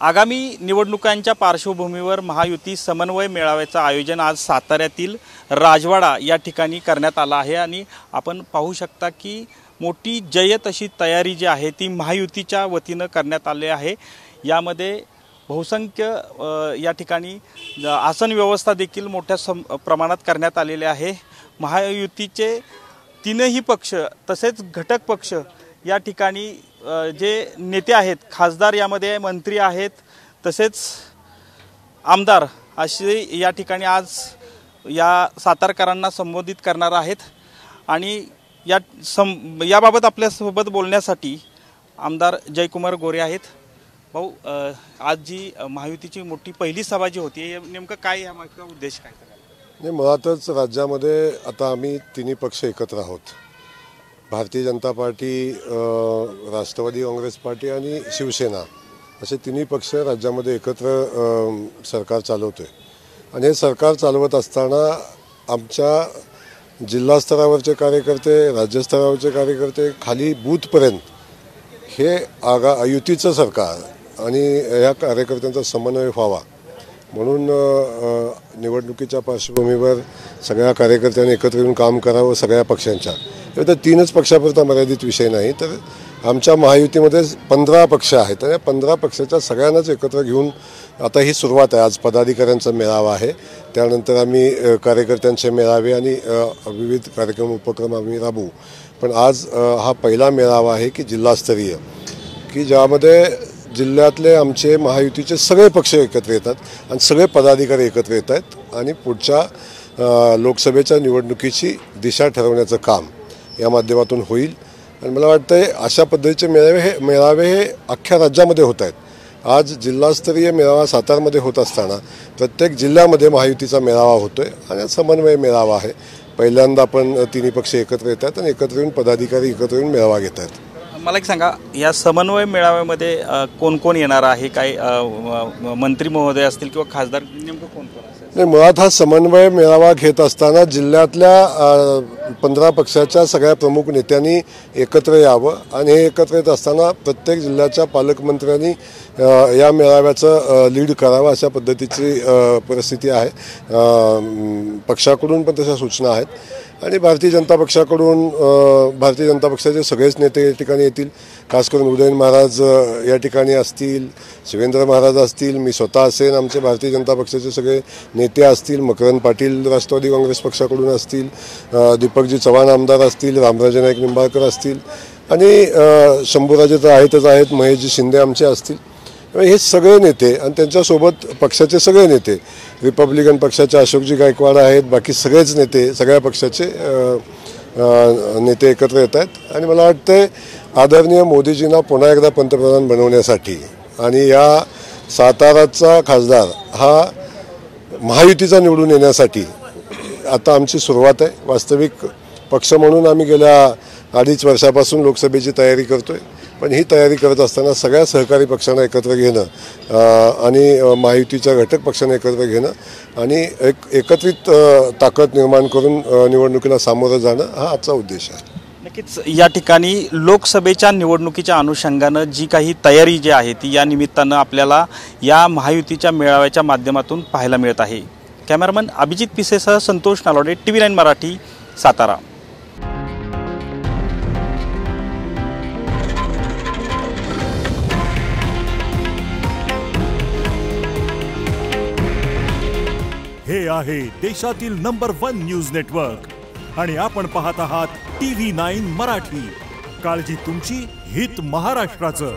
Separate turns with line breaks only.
आगामी निवडणुकांच्या पार्श्वभूमीवर महायुती समन्वय मेळाव्याचं आयोजन आज साताऱ्यातील राजवाडा या ठिकाणी करण्यात आलं आहे आणि आपण पाहू शकता की मोठी जय्यत अशी तयारी जी आहे ती महायुतीच्या वतीनं करण्यात आली आहे। यामध्ये बहुसंख्य या ठिकाणी आसन व्यवस्था देखील मोठ्या प्रमाणात करण्यात आलेले आहे। महायुतीचे तीनही पक्ष तसेच घटक पक्ष या ठिकाणी जे नेते आहेत, खासदार यामध्ये मंत्री आहेत, तसेच आमदार असे या ठिकाणी आज या सातारकरांना संबोधित करणार आहेत। आणि याबाबत आपल्यासोबत बोलण्यासाठी आमदार जयकुमार गोरे आहेत। भाऊ, आज जी महायुतीची मोठी पहिली सभा जी होती नेमकं काय, यामागचा उद्देश काय?
नाही, मुळातच राज्यामध्ये आता आम्ही तिन्ही पक्ष एकत्र आहोत। भारतीय जनता पार्टी, राष्ट्रवादी काँग्रेस पार्टी आणि शिवसेना असे तिन्ही पक्ष राज्यामध्ये एकत्र सरकार चालवतोय। आणि हे सरकार चालवत असताना आमच्या जिल्हा स्तरावरचे कार्यकर्ते, राज्यस्तरावरचे कार्यकर्ते, खाली बूथपर्यंत हे युतीचं सरकार आणि या कार्यकर्त्यांचा समन्वय व्हावा म्हणून निवडणुकीच्या पार्श्वभूमीवर सगळ्या कार्यकर्त्यांनी एकत्र येऊन काम करावं। सगळ्या पक्षांच्या तर तीनच पक्षापुरता मर्यादित विषय नाही, तर आमच्या महायुतीमध्ये 15 पक्ष आहेत आणि 15 पक्षाच्या सगळ्यांनाच एकत्र घेऊन आता ही सुरुवात आहे। आज पदाधिकाऱ्यांचा मेळावा आहे, त्यानंतर आम्ही कार्यकर्त्यांचे मेळावे आणि विविध कार्यक्रम उपक्रम आम्ही राबवू। पण आज हा पहिला मेळावा आहे की जिल्हास्तरीय, की ज्यामध्ये जिल्ह्यातले आमचे महायुतीचे सगळे पक्ष एकत्र येतात आणि सगळे पदाधिकारी एकत्र येत आहेत आणि पुढच्या लोकसभेच्या निवडणुकीची दिशा ठरवण्याचं काम या माध्यमातून होईल। आणि मला वाटतं अशा पद्धतीचे मेळावे हे अख्ख्या राज्यामध्ये होत आहेत। आज जिल्हास्तरीय मेळावा सातारमध्ये होत असताना प्रत्येक जिल्ह्यामध्ये महायुतीचा मेळावा होतोय आणि समन्वय मेळावा आहे। पहिल्यांदा आपण तिन्ही पक्ष एकत्र येतात आणि एकत्र येऊन पदाधिकारी एकत्र येऊन मेळावा घेत आहेत।
मला एक सांगा, या समन्वय मेळाव्यामध्ये कोण कोण येणार आहे? काय मंत्री महोदय असतील किंवा खासदार, नेमकं कोण कोण असेल?
नाही, मुळात हा समन्वय मेळावा घेत असताना जिल्ह्यातल्या 15 पक्षाच्या सगळ्या प्रमुख नेत्यांनी एकत्र यावं आणि हे एकत्र येत असताना प्रत्येक जिल्ह्याच्या पालकमंत्र्यांनी या मेळाव्याचं लीड करावं अशा पद्धतीची परिस्थिती आहे। पक्षाकडून पण तशा सूचना आहेत आणि भारतीय जनता पक्षाचे सगळेच नेते या ठिकाणी येतील। खास करून उदयन महाराज या ठिकाणी असतील, शिवेंद्र महाराज असतील, मी स्वतः असेन, आमचे भारतीय जनता पक्षाचे सगळे नेते असतील, मकरंद पाटील राष्ट्रवादी काँग्रेस पक्षाकडून असतील, दीपकजी चव्हाण आमदार असतील, रामराजे नाईक निंबाळकर असतील आणि शंभूराजे तर आहेतच आहेत, महेशजी शिंदे आमचे असतील। हे सगळे नेते आणि त्यांच्यासोबत पक्षाचे सगळे नेते, रिपब्लिकन पक्षाचे अशोकजी गायकवाड आहेत, बाकी सगळेच नेते, सगळ्या पक्षाचे नेते एकत्र येत आहेत। आणि मला वाटतं आदरणीय मोदीजींना पुन्हा एकदा पंतप्रधान बनवण्यासाठी आणि या साताराचा खासदार हा महायुतीचा निवडून येण्यासाठी आता आमची सुरुवात आहे। वास्तविक पक्ष म्हणून आम्ही गेल्या 2.5 वर्षापासून लोकसभेची तयारी करतोय, पण ही तयारी करत असताना सगळ्या सहकारी पक्षांना एकत्र घेणं आणि महायुतीच्या घटक पक्षांना एकत्र घेणं आणि एक एकत्रित ताकद निर्माण करून निवडणुकीला सामोरं जाणं हा आजचा उद्देश आहे।
नक्कीच या ठिकाणी लोकसभेच्या निवडणुकीच्या अनुषंगानं जी काही तयारी जी आहे ती या निमित्तानं आपल्याला या महायुतीच्या मेळाव्याच्या माध्यमातून पाहायला मिळत आहे। कॅमेरामन अभिजित पिसेसह संतोष नालोडे, TV9 मराठी, सातारा।
हे आहे देशातील नंबर 1 न्यूज नेटवर्क आणि आपण पाहत आहात TV9 मराठी। काळजी तुमची, हित महाराष्ट्राचं।